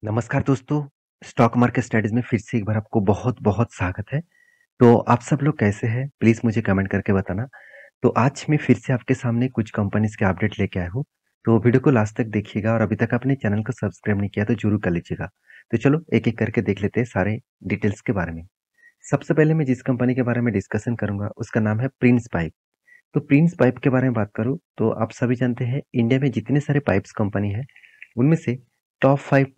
नमस्कार दोस्तों, stock market studies में फिर से एक बार आपको बहुत-बहुत स्वागत है। तो आप सब लोग कैसे हैं? प्लीज़ मुझे कमेंट करके बताना। तो आज मैं फिर से आपके सामने कुछ कंपनीज़ के अपडेट लेके आया हूँ। तो वीडियो को लास्ट तक देखिएगा और अभी तक आपने चैनल को सब्सक्राइब नहीं किया तो ज़रूर कर लीजिएगा। तो चलो एक-एक करके देख लेते हैं सारे डिटेल्स के बारे में। सबसे पहले मैं जिस कंपनी के बारे में डिस्कशन करूँगा उसका नाम है प्रिंस पाइप। तो प्रिंस पाइप के बारे में बात करूँ तो आप सभी जानते हैं इंडिया में जितने सारे पाइप्स कंपनी है, उनमें से टॉप 5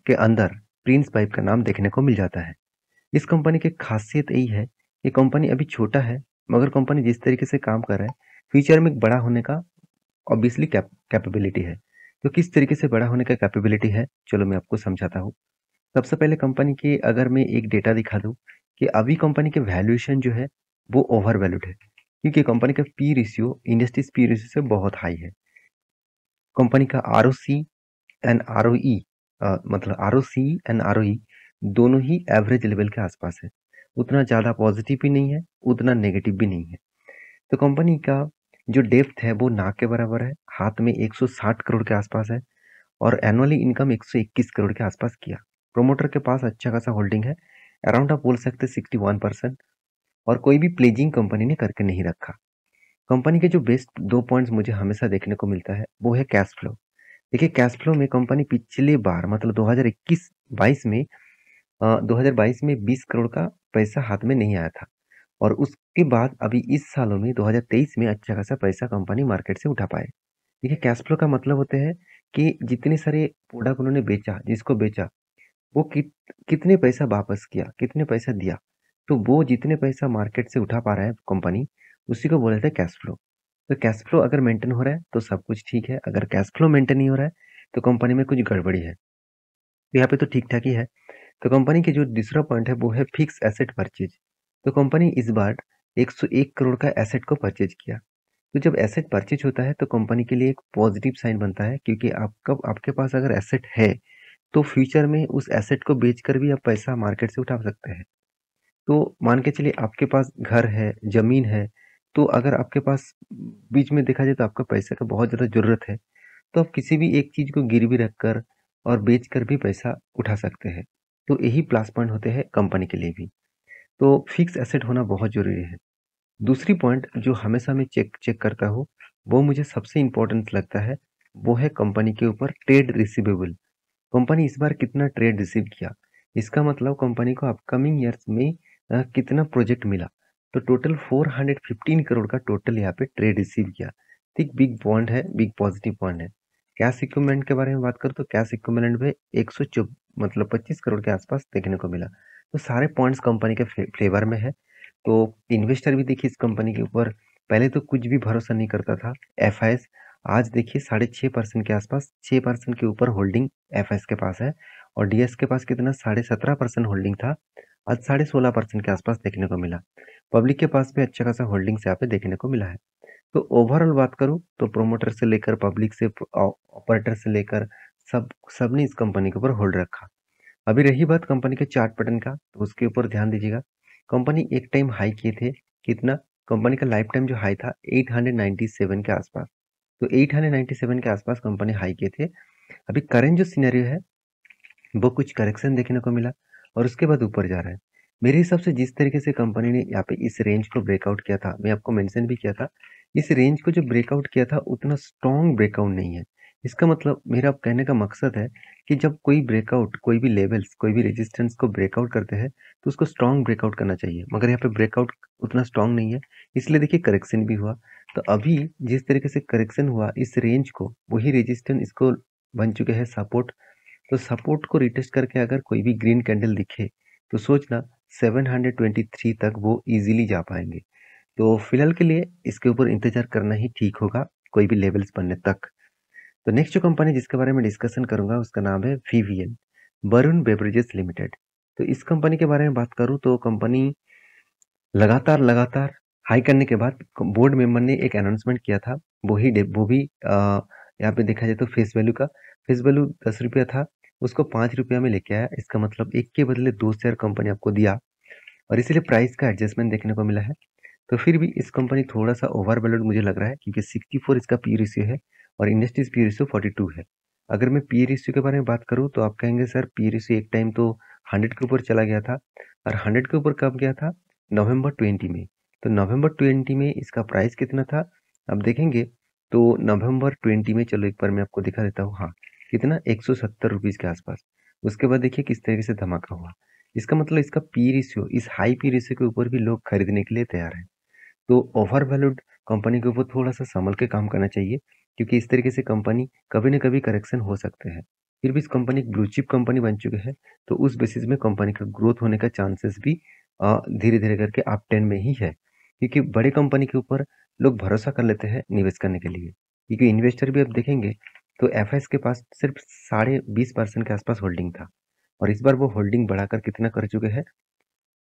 के अंदर प्रिंस पाइप का नाम देखने को मिल जाता है। इस कंपनी की खासियत यही है कि कंपनी अभी छोटा है, मगर कंपनी जिस तरीके से काम कर रहा है, फ्यूचर में बड़ा होने का ऑब्वियसली कैपेबिलिटी है। तो किस तरीके से बड़ा होने का कैपेबिलिटी है, चलो मैं आपको समझाता हूँ। सबसे पहले कंपनी की अगर मैं एक डेटा दिखा दूँ कि अभी कंपनी के वैल्यूएशन जो है, वो ओवर वैल्यूड है। क्योंकि कंपनी का P ratio industries P ratio से बहुत हाई है। कंपनी का आरओसी एंड आरओई मतलब आरओसी एंड आरओई दोनों ही एवरेज लेवल के आसपास है। उतना ज़्यादा पॉजिटिव भी नहीं है, उतना नेगेटिव भी नहीं है। तो कंपनी का जो डेप्थ है वो ना के बराबर है, हाथ में 160 करोड़ के आसपास है और एनुअली इनकम 121 करोड़ के आसपास किया। प्रोमोटर के पास अच्छा खासा होल्डिंग है, अराउंड आप बोल सकते 61% और कोई भी प्लेजिंग कंपनी ने करके नहीं रखा। कंपनी के जो बेस्ट 2 पॉइंट्स मुझे हमेशा देखने को मिलता है, वो है कैश फ्लो। देखिए कैश फ्लो में कंपनी पिछली बार मतलब 2021-22 में 2022 में 20 करोड़ का पैसा हाथ में नहीं आया था और उसके बाद अभी इस सालों में 2023 में अच्छा खासा पैसा कंपनी मार्केट से उठा पाए। देखिए कैश फ्लो का मतलब होता है कि जितने सारे प्रोडक्ट उन्होंने बेचा, जिसको बेचा वो कितने पैसा वापस किया, कितने पैसा दिया। तो वो जितने पैसा मार्केट से उठा पा रहा है कंपनी, उसी को बोला जाता है कैश फ्लो। तो कैश फ्लो अगर मेंटेन हो रहा है तो सब कुछ ठीक है, अगर कैश फ्लो मेंटेन नहीं हो रहा है तो कंपनी में कुछ गड़बड़ी है। तो यहाँ पे तो ठीक-ठाक ही है। तो कंपनी की जो दूसरा पॉइंट है वो है फिक्स एसेट परचेज। तो कंपनी इस बार 101 करोड़ का एसेट को परचेज किया। तो जब एसेट परचेज होता है तो कंपनी के लिए एक पॉजिटिव साइन बनता है क्योंकि आपके पास अगर एसेट है तो फ्यूचर में उस एसेट को बेचकर भी आप पैसा मार्केट से उठा सकते हैं। तो मान के चलिए आपके पास घर है, ज़मीन है, तो अगर आपके पास बीच में देखा जाए तो आपको पैसे का बहुत ज़्यादा ज़रूरत है, तो आप किसी भी एक चीज़ को गिरवी रखकर और बेचकर भी पैसा उठा सकते हैं। तो यही प्लस पॉइंट होते हैं कंपनी के लिए भी। तो फिक्स एसेट होना बहुत ज़रूरी है। दूसरी पॉइंट जो हमेशा मैं चेक चेक करता हूँ, वो मुझे सबसे इम्पोर्टेंट लगता है, वो है कंपनी के ऊपर ट्रेड रिसीवेबल। कंपनी इस बार कितना ट्रेड रिसीव किया, इसका मतलब कंपनी को अपकमिंग ईयर्स में कितना प्रोजेक्ट मिला। तो टोटल 415 करोड़ का टोटल यहाँ पे ट्रेड रिसीव किया। तो एक बिग पॉइंट है, बिग पॉजिटिव पॉइंट है। कैश इक्विपमेंट के बारे में बात करूँ तो कैश इक्विपमेंट में 100 मतलब 25 करोड़ के आसपास देखने को मिला। तो सारे पॉइंट्स कंपनी के फेवर में है। तो इन्वेस्टर भी देखिए इस कंपनी के ऊपर पहले तो कुछ भी भरोसा नहीं करता था। एफआईएस आज देखिए 6.5% के आसपास 6% के ऊपर होल्डिंग एफएस के पास है और डीएस के पास कितना 17.5% होल्डिंग था। आज 16.5% के आसपास देखने को मिला। पब्लिक के पास भी अच्छा खासा होल्डिंग्स यहाँ पे देखने को मिला है। तो ओवरऑल बात करूँ तो प्रोमोटर से लेकर पब्लिक से ऑपरेटर से लेकर सबने इस कंपनी के ऊपर होल्ड रखा। अभी रही बात कंपनी के चार्ट पैटर्न का, तो उसके ऊपर ध्यान दीजिएगा। कंपनी एक टाइम हाई किए थे, कितना? कंपनी का लाइफ टाइम जो हाई था 897 के आसपास। तो 897 के आसपास कंपनी हाई किए थे। अभी करंट जो सिनेरियो है वो कुछ करेक्शन देखने को मिला और उसके बाद ऊपर जा रहा है। मेरे हिसाब से जिस तरीके से कंपनी ने यहाँ पे इस रेंज को ब्रेकआउट किया था, मैं आपको मेंशन भी किया था, इस रेंज को जो ब्रेकआउट किया था उतना स्ट्रॉन्ग ब्रेकआउट नहीं है। इसका मतलब मेरा कहने का मकसद है कि जब कोई ब्रेकआउट, कोई भी लेवल्स, कोई भी रेजिस्टेंस को ब्रेकआउट करते हैं तो उसको स्ट्रॉन्ग ब्रेकआउट करना चाहिए, मगर यहाँ पे ब्रेकआउट उतना स्ट्रॉन्ग नहीं है, इसलिए देखिए करेक्शन भी हुआ। तो अभी जिस तरीके से करेक्शन हुआ इस रेंज को, वही रेजिस्टेंस इसको बन चुके हैं सपोर्ट। तो सपोर्ट को रिटेस्ट करके अगर कोई भी ग्रीन कैंडल दिखे तो सोचना 723 तक वो इजीली जा पाएंगे। तो फिलहाल के लिए इसके ऊपर इंतजार करना ही ठीक होगा कोई भी लेवल्स बनने तक। तो नेक्स्ट जो कंपनी जिसके बारे में डिस्कशन करूंगा उसका नाम है वीवीएन, वरुण बेवरेजेस लिमिटेड। तो इस कंपनी के बारे में बात करूं तो कंपनी लगातार लगातार हाई करने के बाद बोर्ड मेंबर ने एक अनाउंसमेंट किया था। वो भी यहाँ पे देखा जाए तो फेस वैल्यू का, फेस वैल्यू 10 रुपया था, उसको 5 रुपया में लेके आया। इसका मतलब एक के बदले 2 शेयर कंपनी आपको दिया और इसीलिए प्राइस का एडजस्टमेंट देखने को मिला है। तो फिर भी इस कंपनी थोड़ा सा ओवर वैल्यूड मुझे लग रहा है क्योंकि 64 इसका पी रेशियो है और इंडस्ट्रीज पी रेशियो 42 है। अगर मैं पी रेशियो के बारे में बात करूँ तो आप कहेंगे सर पी रेशियो एक टाइम तो 100 के ऊपर चला गया था, और 100 के ऊपर कब गया था? नवंबर 20 में। तो नवंबर 20 में इसका प्राइस कितना था? आप देखेंगे तो नवंबर 20 में, चलो एक बार मैं आपको दिखा देता हूँ। हाँ, कितना? 170 रुपीज़ के आसपास। उसके बाद देखिए किस तरीके से धमाका हुआ। इसका मतलब इसका पी रेशियो, इस हाई पी रेशियो के ऊपर भी लोग खरीदने के लिए तैयार हैं। तो ओवर वैल्यूड कंपनी के ऊपर थोड़ा-सा संभल के काम करना चाहिए, क्योंकि इस तरीके से कंपनी कभी न कभी करेक्शन हो सकते हैं। फिर भी इस कंपनी एक ब्लू चिप कंपनी बन चुकी है, तो उस बेसिस में कंपनी का ग्रोथ होने का चांसेस भी धीरे-धीरे करके अप ट्रेंड में ही है। क्योंकि बड़ी कंपनी के ऊपर लोग भरोसा कर लेते हैं निवेश करने के लिए। क्योंकि इन्वेस्टर भी आप देखेंगे तो एफआईएस के पास सिर्फ साढ़े 20% के आसपास होल्डिंग था, और इस बार वो होल्डिंग बढ़ाकर कितना कर चुके हैं?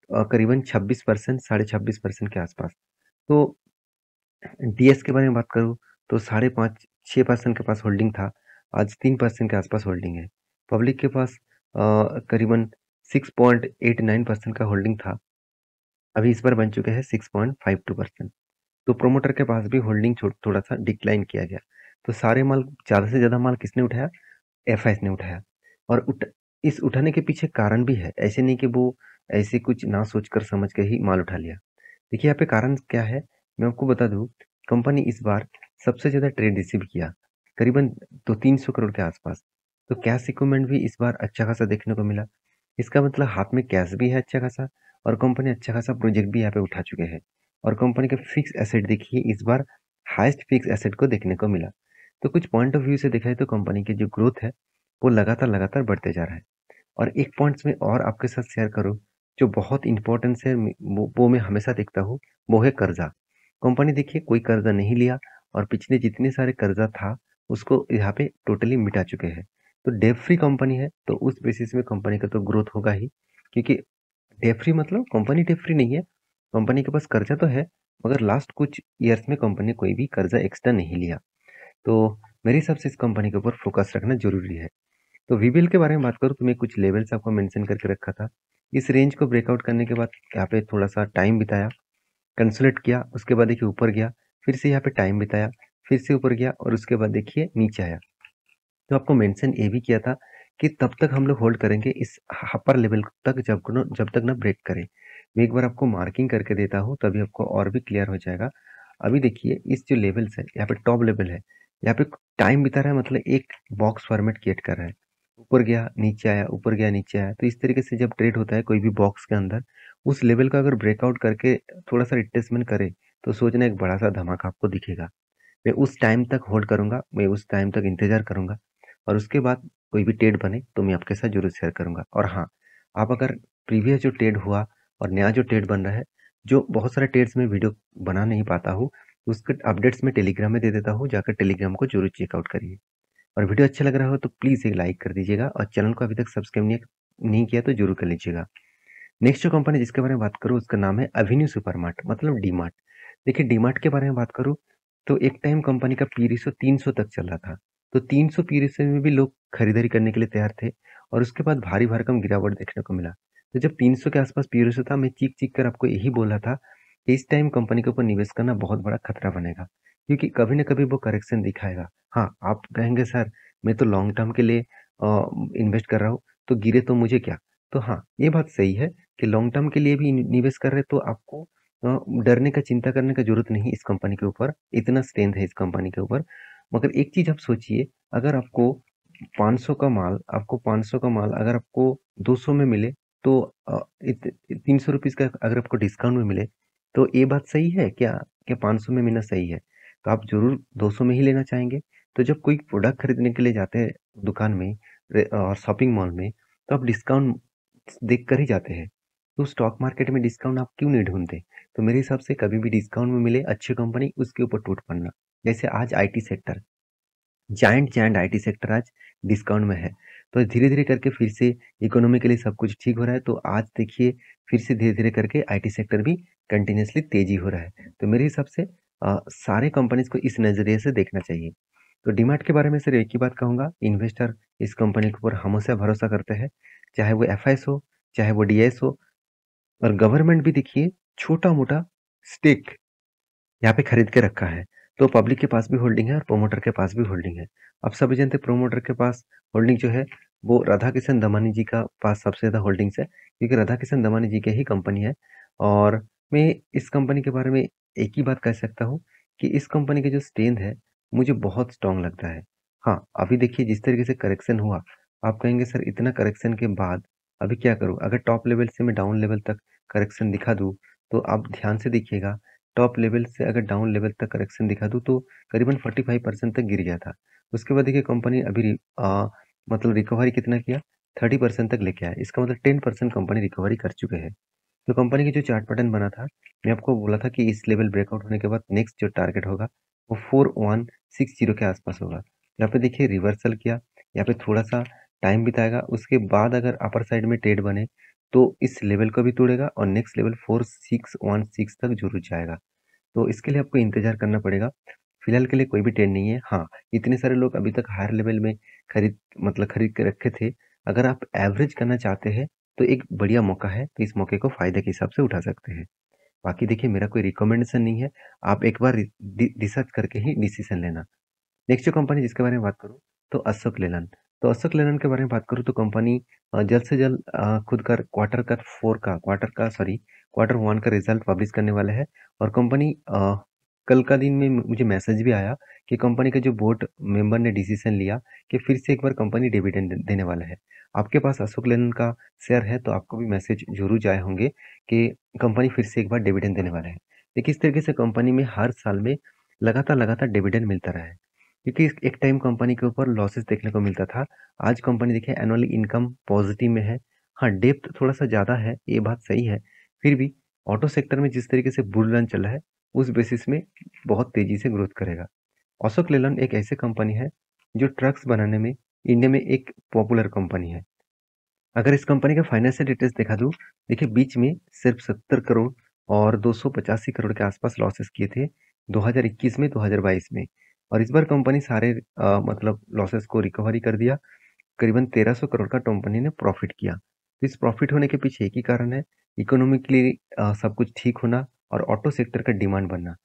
करीबन 26%, साढ़े 26% के आसपास। तो डीएस के बारे में बात करूँ तो साढ़े 5-6% के पास होल्डिंग था, आज 3% के आसपास होल्डिंग है। पब्लिक के पास करीबन 6.89% का होल्डिंग था, अभी इस बार बन चुके हैं 6.52%। तो प्रोमोटर के पास भी होल्डिंग थोड़ा-सा डिक्लाइन किया गया। तो सारे माल, ज़्यादा से ज़्यादा माल किसने उठाया? एफआईएस ने उठाया। और इस उठाने के पीछे कारण भी है, ऐसे नहीं कि वो ऐसे कुछ ना सोच कर समझ के ही माल उठा लिया। देखिए यहाँ पे कारण क्या है, मैं आपको बता दूँ, कंपनी इस बार सबसे ज़्यादा ट्रेड रिसीव किया, करीबन तो 300 करोड़ के आसपास। तो कैश इक्विपमेंट भी इस बार अच्छा खासा देखने को मिला। इसका मतलब हाथ में कैश भी है अच्छा खासा, और कंपनी अच्छा खासा प्रोजेक्ट भी यहाँ पे उठा चुके हैं। और कंपनी के फिक्स एसेट देखिए, इस बार हाईएस्ट फिक्स एसेट को देखने को मिला। तो कुछ पॉइंट ऑफ व्यू से देखा जाए तो कंपनी की जो ग्रोथ है वो लगातार बढ़ते जा रहा है। और एक पॉइंट्स में और आपके साथ शेयर करूँ, जो बहुत इम्पोर्टेंस है, वो मैं हमेशा देखता हूँ, वो है कर्जा। कंपनी देखिए कोई कर्जा नहीं लिया, और पिछले जितने सारे कर्जा था उसको यहाँ पे टोटली मिटा चुके हैं। तो डेट फ्री कंपनी है, तो उस बेसिस में कंपनी का तो ग्रोथ होगा ही, क्योंकि डेट फ्री मतलब कंपनी डेट फ्री नहीं है, कंपनी के पास कर्जा तो है, मगर लास्ट कुछ ईयर्स में कंपनी ने कोई भी कर्जा एक्स्ट्रा नहीं लिया। तो मेरे हिसाब से इस कंपनी के ऊपर फोकस रखना जरूरी है। तो वीबीएल के बारे में बात करूँ तो मैं कुछ लेवल्स आपको मेंशन करके रखा था। इस रेंज को ब्रेकआउट करने के बाद यहाँ पे थोड़ा-सा टाइम बिताया, कंसोलिडेट किया, उसके बाद देखिए ऊपर गया, फिर से यहाँ पे टाइम बिताया, फिर से ऊपर गया, और उसके बाद देखिए नीचे आया। तो आपको मेंशन ये भी किया था कि तब तक हम लोग होल्ड करेंगे इस अपर लेवल तक, जब तक ना ब्रेक करे। मैं एक बार आपको मार्किंग करके देता हूँ, तभी आपको और भी क्लियर हो जाएगा। अभी देखिए इस जो लेवल्स है, यहाँ पे टॉप लेवल है, यहाँ पे टाइम बिता रहा है, मतलब एक बॉक्स फॉर्मेट क्रिएट कर रहा है। ऊपर गया, नीचे आया, ऊपर गया, नीचे आया। तो इस तरीके से जब ट्रेड होता है कोई भी बॉक्स के अंदर, उस लेवल का अगर ब्रेकआउट करके थोड़ा-सा रिट्रेसमेंट करे, तो सोचना एक बड़ा-सा धमाका आपको दिखेगा। मैं उस टाइम तक होल्ड करूँगा, मैं उस टाइम तक इंतज़ार करूँगा, और उसके बाद कोई भी ट्रेड बने तो मैं आपके साथ ज़रूर शेयर करूँगा। और हाँ, आप अगर प्रीवियस जो ट्रेड हुआ और नया जो ट्रेड बन रहा है, जो बहुत सारे ट्रेड्स में वीडियो बना नहीं पाता हूँ, उसके अपडेट्स मैं टेलीग्राम में दे देता हूँ, जाकर टेलीग्राम को ज़रूर चेकआउट करिए। और वीडियो अच्छा लग रहा हो तो प्लीज़ एक लाइक कर दीजिएगा, और चैनल को अभी तक सब्सक्राइब नहीं किया तो ज़रूर कर लीजिएगा। नेक्स्ट जो कंपनी जिसके बारे में बात करूँ उसका नाम है एवेन्यू सुपरमार्ट, मतलब डीमार्ट। देखिए डीमार्ट के बारे में बात करूँ तो एक टाइम कंपनी का पी रेशियो 300 तक चल रहा था। तो 300 पी रेशियो में भी लोग खरीदारी करने के लिए तैयार थे, और उसके बाद भारी भरकम गिरावट देखने को मिला। तो जब 300 के आसपास पी रेशियो था, मैं चीख कर आपको यही बोला था कि इस टाइम कंपनी के ऊपर निवेश करना बहुत बड़ा खतरा बनेगा, क्योंकि कभी ना कभी वो करेक्शन दिखाएगा। हाँ, आप कहेंगे सर मैं तो लॉन्ग टर्म के लिए इन्वेस्ट कर रहा हूँ, तो गिरे तो मुझे क्या? तो हाँ, ये बात सही है कि लॉन्ग टर्म के लिए भी निवेश कर रहे हैं, तो आपको डरने का, चिंता करने का जरूरत नहीं इस कंपनी के ऊपर, इतना स्ट्रेंथ है इस कंपनी के ऊपर। मगर एक चीज आप सोचिए, अगर आपको 500 का माल, अगर आपको 200 में मिले, तो 300 रुपीज का अगर आपको डिस्काउंट में मिले, तो ये बात सही है क्या 500 में मिलना सही है? तो आप जरूर 200 में ही लेना चाहेंगे। तो जब कोई प्रोडक्ट खरीदने के लिए जाते हैं दुकान में और शॉपिंग मॉल में, तो आप डिस्काउंट देख कर ही जाते हैं। तो स्टॉक मार्केट में डिस्काउंट आप क्यों नहीं ढूंढते? तो मेरे हिसाब से कभी भी डिस्काउंट में मिले अच्छी कंपनी, उसके ऊपर टूट पड़ना। जैसे आज IT sector, giant giant IT sector आज डिस्काउंट में है। तो धीरे धीरे करके फिर से इकोनॉमिकली सब कुछ ठीक हो रहा है, तो आज देखिए फिर से धीरे धीरे करके आईटी सेक्टर भी कंटिन्यूसली तेजी हो रहा है। तो मेरे हिसाब से सारे कंपनीज को इस नजरिए से देखना चाहिए। तो डीमार्ट के बारे में सिर्फ एक ही बात कहूंगा, इन्वेस्टर इस कंपनी के ऊपर हमेशा भरोसा करते हैं, चाहे वो एफआईएस हो, चाहे वो डीएस हो। और गवर्नमेंट भी देखिए छोटा मोटा स्टेक यहाँ पे खरीद के रखा है। तो पब्लिक के पास भी होल्डिंग है और प्रोमोटर के पास भी होल्डिंग है। आप सभी जानते हैं प्रोमोटर के पास होल्डिंग जो है वो राधा किशन दमानी जी का पास सबसे ज़्यादा होल्डिंग्स है, क्योंकि राधा किशन दमानी जी की ही कंपनी है। और मैं इस कंपनी के बारे में एक ही बात कह सकता हूँ कि इस कंपनी की जो स्ट्रेंथ है मुझे बहुत स्ट्रांग लगता है। हाँ, अभी देखिए जिस तरीके से करेक्शन हुआ, आप कहेंगे सर इतना करेक्शन के बाद अभी क्या करूँ? अगर टॉप लेवल से मैं डाउन लेवल तक करेक्शन दिखा दूँ, तो आप ध्यान से देखिएगा, टॉप लेवल से अगर डाउन लेवल तक करेक्शन दिखा दूँ तो करीबन 45% तक गिर गया था। उसके बाद देखिए कंपनी अभी मतलब रिकवरी कितना किया? 30% तक लेके आया। इसका मतलब 10% कंपनी रिकवरी कर चुके हैं। तो कंपनी की जो चार्ट पैटर्न बना था, मैं आपको बोला था कि इस लेवल ब्रेकआउट होने के बाद नेक्स्ट जो टारगेट होगा, वो 4160 के आसपास होगा। यहाँ पे देखिए रिवर्सल किया, यहाँ पे थोड़ा-सा टाइम बिताएगा, उसके बाद अगर अपर साइड में ट्रेड बने, तो इस लेवल को भी तोड़ेगा और नेक्स्ट लेवल 4616 तक ज़रूर जाएगा। तो इसके लिए आपको इंतज़ार करना पड़ेगा। फिलहाल के लिए कोई भी ट्रेंड नहीं है। हाँ, इतने सारे लोग अभी तक हायर लेवल में खरीद के रखे थे। अगर आप एवरेज करना चाहते हैं, तो एक बढ़िया मौका है, तो इस मौके को फ़ायदे के हिसाब से उठा सकते हैं। बाकी देखिए मेरा कोई रिकमेंडेशन नहीं है, आप एक बार रिसर्च करके ही डिसीज़न लेना। नेक्स्ट जो कंपनी जिसके बारे में बात करूँ, तो अशोक लेलैंड। तो अशोक लेलैंड के बारे में बात करूँ तो कंपनी जल्द से जल्द खुद का क्वार्टर 1 का रिज़ल्ट पब्लिश करने वाले हैं। और कंपनी कल का दिन में मुझे मैसेज भी आया कि कंपनी के जो बोर्ड मेंबर ने डिसीज़न लिया कि फिर से एक बार कंपनी डिविडेंड देने वाला है। आपके पास अशोक लेलैंड का शेयर है तो आपको भी मैसेज ज़रूर जाए होंगे कि कंपनी फिर से एक बार डिविडेंड देने वाला है। देखिए इस तरीके से कंपनी में हर साल में लगातार डिविडेंड मिलता रहा है। क्योंकि एक टाइम कंपनी के ऊपर लॉसेस देखने को मिलता था। आज कंपनी देखिए एनुअली इनकम पॉजिटिव में है। हाँ, डेप्थ थोड़ा-सा ज़्यादा है, ये बात सही है। फिर भी ऑटो सेक्टर में जिस तरीके से बुल रन चल रहा है, उस बेसिस में बहुत तेज़ी से ग्रोथ करेगा। अशोक लेलैंड एक ऐसी कंपनी है, जो ट्रक्स बनाने में इंडिया में एक पॉपुलर कंपनी है। अगर इस कंपनी का फाइनेंशियल डिटेल्स दिखा दूँ, देखिए बीच में सिर्फ 70 करोड़ और 285 करोड़ के आसपास लॉसेस किए थे 2021 में, 2022 में। और इस बार कंपनी सारे मतलब लॉसेस को रिकवरी कर दिया। करीबन 1300 करोड़ का कंपनी ने प्रॉफिट किया। तो इस प्रॉफिट होने के पीछे एक ही कारण है, इकोनॉमिकली सब कुछ ठीक होना और ऑटो सेक्टर का डिमांड बढ़ना।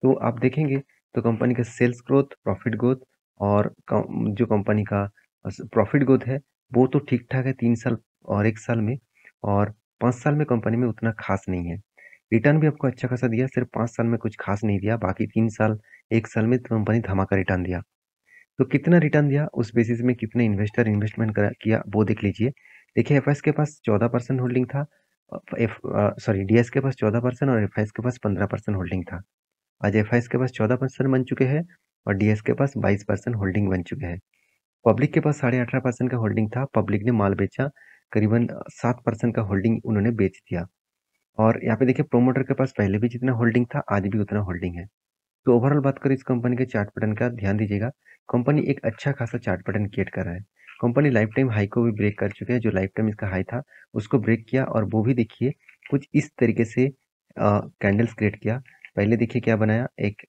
तो आप देखेंगे तो कंपनी का सेल्स ग्रोथ, प्रॉफिट ग्रोथ और जो कंपनी का प्रॉफिट ग्रोथ है वो तो ठीक ठाक है 3 साल और 1 साल में। और 5 साल में कंपनी में उतना खास नहीं है। रिटर्न भी आपको अच्छा खासा दिया, सिर्फ 5 साल में कुछ खास नहीं दिया, बाकी 3 साल 1 साल में कंपनी धमाका रिटर्न दिया। तो कितना रिटर्न दिया उस बेसिस में कितने इन्वेस्टर इन्वेस्टमेंट किया वो देख लीजिए। देखिए एफएस के पास 14% होल्डिंग था, डीएस के पास 14% और एफआईएस के पास 15% होल्डिंग था। आज एफआईएस के पास 14% बन चुके हैं और डीएस के पास 22% होल्डिंग बन चुके हैं। पब्लिक के पास 18.5% का होल्डिंग था, पब्लिक ने माल बेचा, करीबन 7% का होल्डिंग उन्होंने बेच दिया। और यहाँ पे देखिए प्रोमोटर के पास पहले भी जितना होल्डिंग था आज भी उतना होल्डिंग है। तो ओवरऑल बात करें इस कंपनी के चार्ट पैटर्न का, ध्यान दीजिएगा, कंपनी एक अच्छा खासा चार्ट पैटर्न क्रिएट कर रहा है। कंपनी लाइफ टाइम हाई को भी ब्रेक कर चुके हैं, जो लाइफ टाइम इसका हाई था उसको ब्रेक किया और वो भी देखिए कुछ इस तरीके से कैंडल्स क्रिएट किया। पहले देखिए क्या बनाया, एक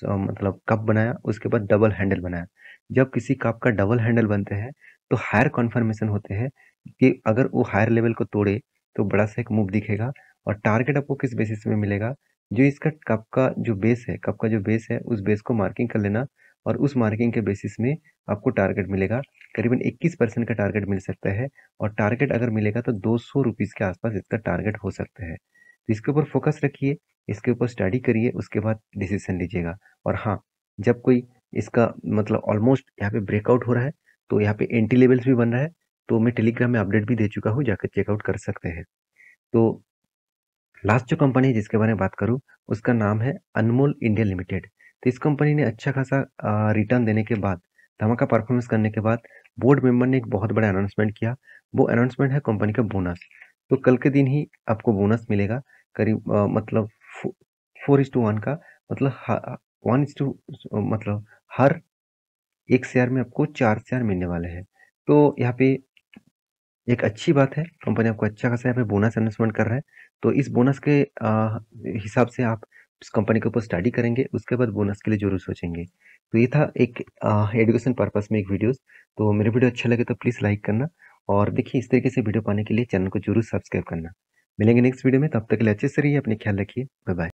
मतलब कप बनाया, उसके बाद डबल हैंडल बनाया। जब किसी कप का डबल हैंडल बनते हैं तो हायर कन्फर्मेशन होते हैं कि अगर वो हायर लेवल को तोड़े तो बड़ा सा एक मूव दिखेगा। और टारगेट आपको किस बेसिस में मिलेगा, जो इसका कप का जो बेस है उस बेस को मार्किंग कर लेना और उस मार्किंग के बेसिस में आपको टारगेट मिलेगा। करीबन 21% का टारगेट मिल सकता है और टारगेट अगर मिलेगा तो 200 रुपीज़ के आसपास इसका टारगेट हो सकता है। तो इसके ऊपर फोकस रखिए, इसके ऊपर स्टडी करिए, उसके बाद डिसीजन लीजिएगा। और हाँ, जब कोई इसका मतलब ऑलमोस्ट यहाँ पे ब्रेकआउट हो रहा है तो यहाँ पे एंट्री लेवल्स भी बन रहा है, तो मैं टेलीग्राम में अपडेट भी दे चुका हूँ, जाकर चेकआउट कर सकते हैं। तो लास्ट जो कंपनी है जिसके बारे में बात करूँ, उसका नाम है अनमोल इंडिया लिमिटेड। तो इस कंपनी ने अच्छा खासा रिटर्न देने के बाद, धमाका परफॉर्मेंस करने के बाद बोर्ड मेंबर ने एक बहुत बड़ा अनाउंसमेंट किया। वो अनाउंसमेंट है कंपनी का बोनस। तो कल के दिन ही आपको बोनस मिलेगा, करीब मतलब 4:1 का, मतलब 1 मतलब हर एक शेयर में आपको 4 शेयर मिलने वाले हैं। तो यहाँ पे एक अच्छी बात है, कंपनी आपको अच्छा खासा यहाँ पे बोनस अनाउंसमेंट कर रहा है। तो इस बोनस के हिसाब से आप इस कंपनी के ऊपर स्टडी करेंगे, उसके बाद बोनस के लिए ज़रूर सोचेंगे। तो ये था एक एजुकेशन पर्पस में एक वीडियोस। तो मेरे वीडियो अच्छा लगे तो प्लीज़ लाइक करना और देखिए इस तरीके से वीडियो पाने के लिए चैनल को ज़रूर सब्सक्राइब करना। मिलेंगे नेक्स्ट वीडियो में, तब तक के लिए अच्छे से रहिए, अपने ख्याल रखिए। Bye bye.